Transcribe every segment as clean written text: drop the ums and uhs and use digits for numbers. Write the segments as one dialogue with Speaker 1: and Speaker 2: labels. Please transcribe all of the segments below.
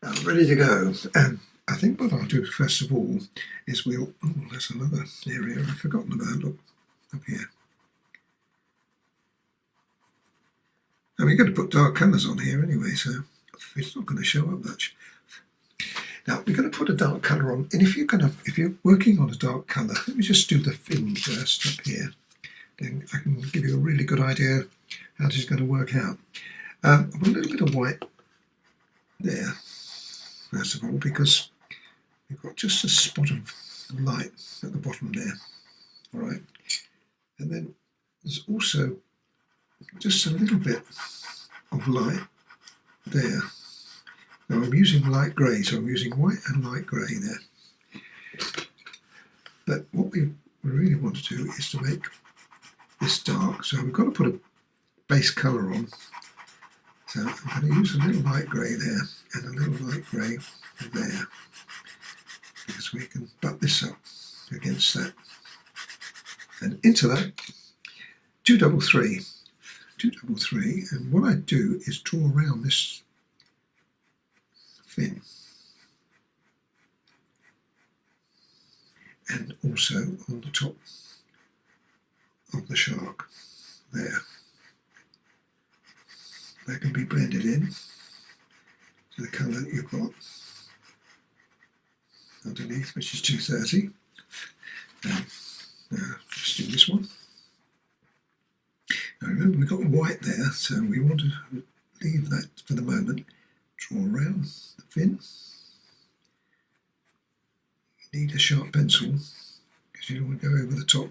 Speaker 1: Ready to go. I think what I'll do first of all is oh, there's another area I've forgotten about. Look, up here. And we're going to put dark colours on here anyway, so it's not going to show up much. Now we're going to put a dark colour on, and if you're working on a dark colour, let me just do the fin first up here. Then I can give you a really good idea how this is going to work out. I put a little bit of white there, first of all, because we've got just a spot of light at the bottom there. All right, and then there's also just a little bit of light there. Now I'm using light grey, so I'm using white and light grey there. But what we really want to do is to make this dark, so we've got to put a base colour on. So I'm going to use a little light grey there and a little light grey there, because we can butt this up against that. And into that, 233, and what I do is draw around this fin, and also on the top of the shark there. That can be blended in to the colour that you've got underneath, which is 230. Now just do this one. Now remember, we've got white there, so we want to leave that for the moment. Draw around the fin. You need a sharp pencil because you don't want to go over the top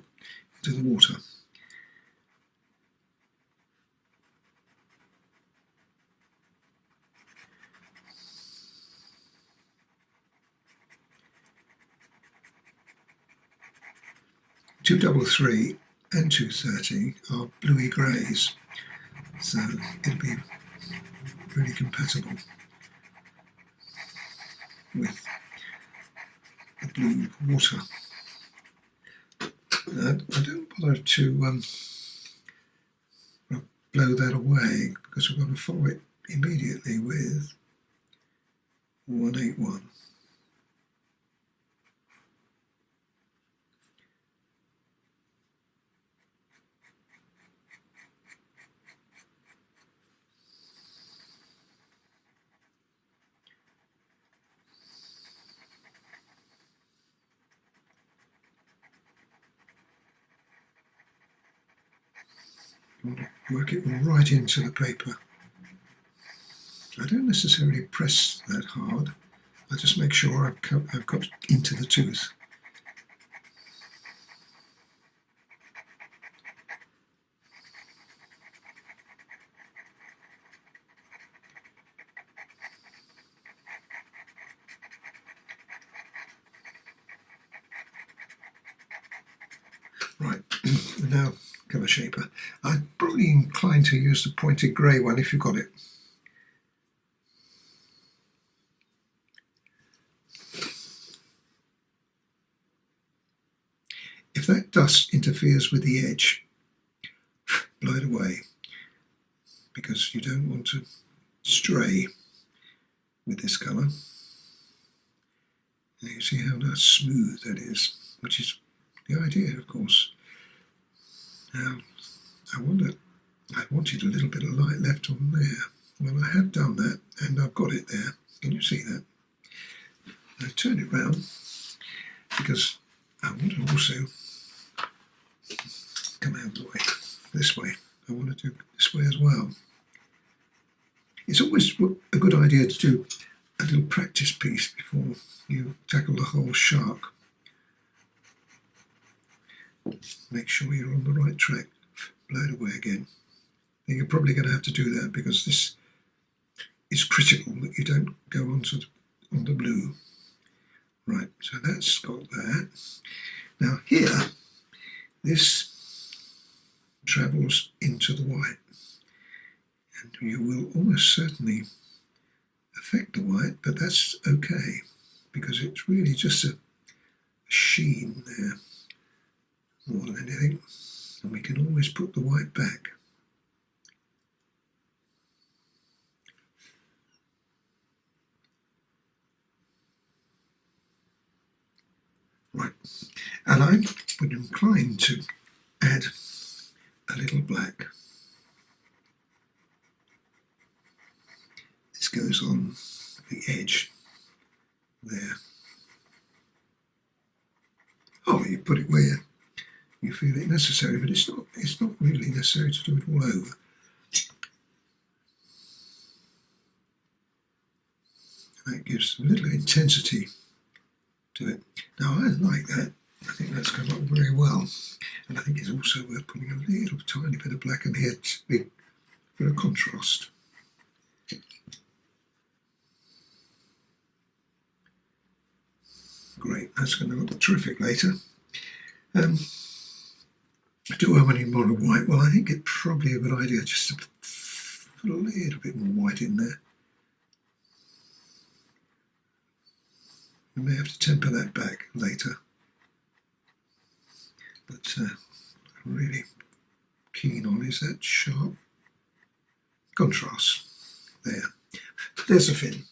Speaker 1: into the water. .233 and 230 are bluey greys, so it'll be really compatible with the blue water. I don't bother to blow that away because we're going to follow it immediately with 181. You want to work it right into the paper. I don't necessarily press that hard. I just make sure I've got into the tooth. Right, now colour shaper. I'm probably inclined to use the pointed grey one if you've got it. If that dust interferes with the edge, blow it away, because you don't want to stray with this colour. Now you see how nice smooth that is, which is the idea, of course. Now I wanted a little bit of light left on there. Well, I have done that, and I've got it there. Can you see that? Now turn it round, because I want to also come out of the way, this way. I want to do this way as well. It's always a good idea to do a little practice piece before you tackle the whole shark. Make sure you're on the right track. Blow it away again. And you're probably going to have to do that because this is critical that you don't go on the blue. Right, so that's got that. Now here, this travels into the white, and you will almost certainly affect the white, but that's okay because it's really just a sheen there more than anything, and we can always put the white back. Right, and I would incline to add a little black. This goes on the edge there. Oh, you put it where you feel it necessary, but it's not really necessary to do it all over. That gives a little intensity to it. Now I like that. I think that's come up very well, and I think it's also worth putting a little tiny bit of black in here to be a bit of contrast. Great, that's going to look terrific later. Do I want any more white? Well, I think it's probably a good idea just to put a little bit more white in there. We may have to temper that back later, but I'm really keen on is that sharp contrast there. There's a fin.